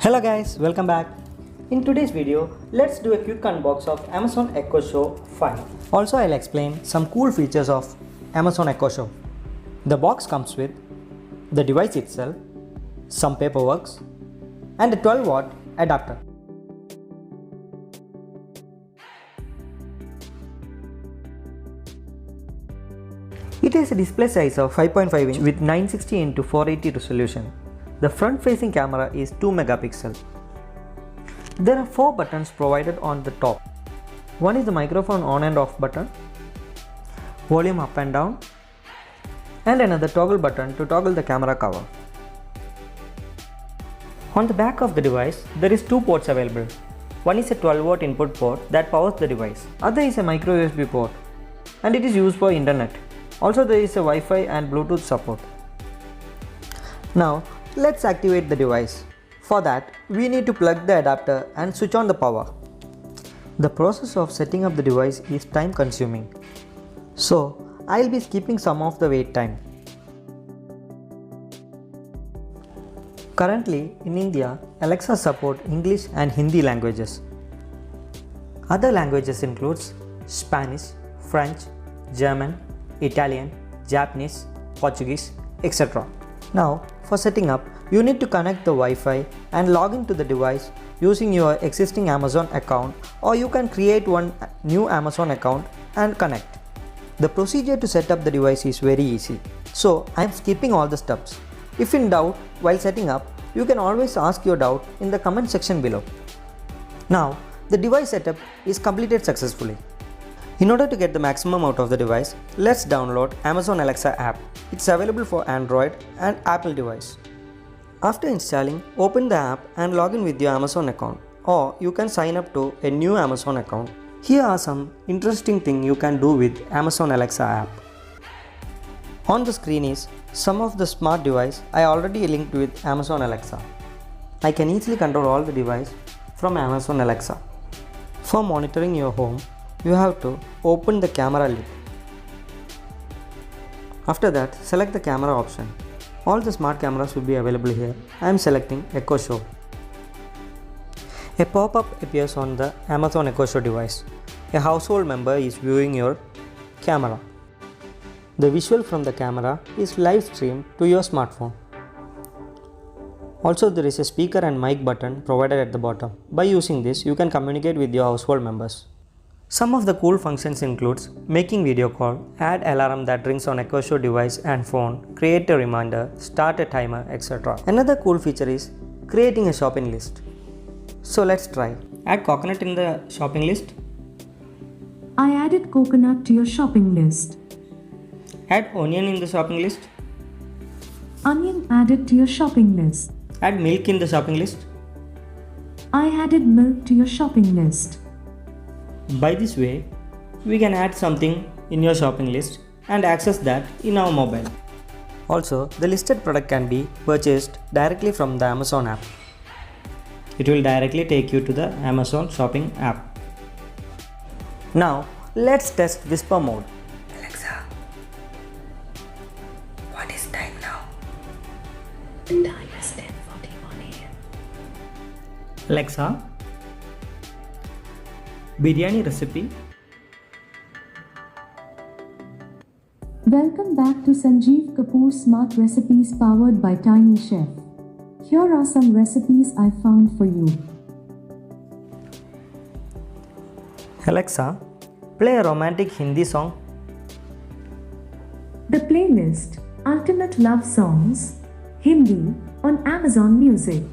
Hello guys, welcome back. In today's video, let's do a quick unbox of Amazon Echo Show 5. Also, I'll explain some cool features of Amazon Echo Show. The box comes with the device itself, some paperwork, and a 12-watt adapter. It has a display size of 5.5 inch with 960 x 480 resolution. The front-facing camera is 2 megapixel. There are 4 buttons provided on the top. One is the microphone on and off button, volume up and down, and another toggle button to toggle the camera cover. On the back of the device, there is 2 ports available. One is a 12-watt input port that powers the device. Other is a micro USB port, and it is used for internet. Also, there is a Wi-Fi and Bluetooth support. Now, let's activate the device. For that, we need to plug the adapter and switch on the power. The process of setting up the device is time consuming, so I'll be skipping some of the wait time. Currently, in India, Alexa supports English and Hindi languages. Other languages includes Spanish, French, German, Italian, Japanese, Portuguese, etc. Now, for setting up, you need to connect the Wi-Fi and log into the device using your existing Amazon account, or you can create one new Amazon account and connect. The procedure to set up the device is very easy, so I am skipping all the steps. If in doubt while setting up, you can always ask your doubt in the comment section below. Now, the device setup is completed successfully. In order to get the maximum out of the device, let's download Amazon Alexa app. It's available for Android and Apple device. After installing, open the app and log in with your Amazon account, or you can sign up to a new Amazon account. Here are some interesting things you can do with Amazon Alexa app. On the screen is some of the smart device I already linked with Amazon Alexa. I can easily control all the device from Amazon Alexa. For monitoring your home, you have to open the camera lid. After that, select the camera option. All the smart cameras will be available here. I am selecting Echo Show. A pop-up appears on the Amazon Echo Show device. A household member is viewing your camera. The visual from the camera is live streamed to your smartphone. Also, there is a speaker and mic button provided at the bottom. By using this, you can communicate with your household members. Some of the cool functions includes making video call, add alarm that rings on Echo Show device and phone, create a reminder, start a timer, etc. Another cool feature is creating a shopping list. So let's try. Add coconut in the shopping list. I added coconut to your shopping list. Add onion in the shopping list. Onion added to your shopping list. Add milk in the shopping list. I added milk to your shopping list. By this way, we can add something in your shopping list and access that in our mobile. Also, the listed product can be purchased directly from the Amazon app. It will directly take you to the Amazon shopping app. Now, let's test whisper mode. Alexa, what is time now? The time is 10:41 a.m. Alexa, biryani recipe. Welcome back to Sanjeev Kapoor Smart Recipes powered by Tiny Chef. Here are some recipes I found for you. Alexa, play a romantic Hindi song. The playlist Ultimate Love Songs Hindi on Amazon Music.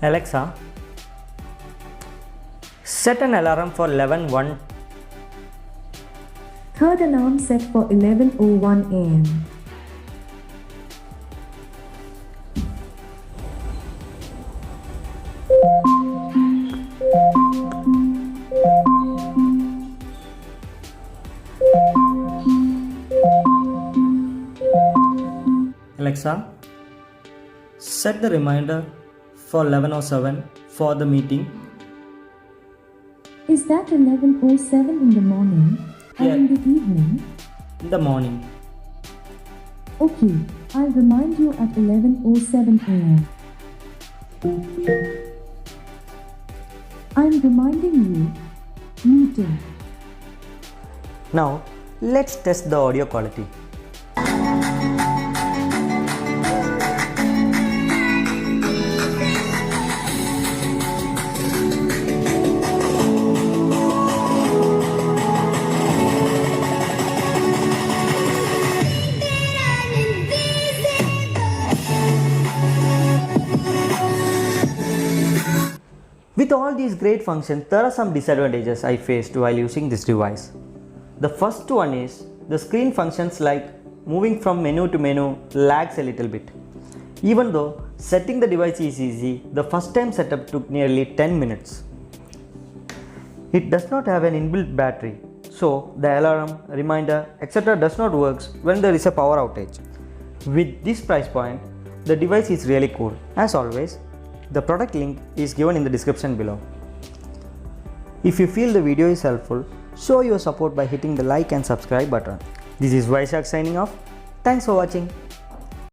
Alexa, set an alarm for 11:01. Third alarm set for 11:01 a.m. Alexa, set the reminder for 11:07 for the meeting. Is that 11:07 in the morning? And in the evening? In the morning. Okay, I'll remind you at 11:07 a.m. I'm reminding you. Meeting. Now, let's test the audio quality. With all these great functions, there are some disadvantages I faced while using this device. The first one is the screen functions like moving from menu to menu lags a little bit. Even though setting the device is easy, the first time setup took nearly 10 minutes. It does not have an inbuilt battery, so the alarm, reminder, etc. does not work when there is a power outage. With this price point, the device is really cool. As always, the product link is given in the description below. If you feel the video is helpful, show your support by hitting the like and subscribe button. This is Vaishak signing off. Thanks for watching.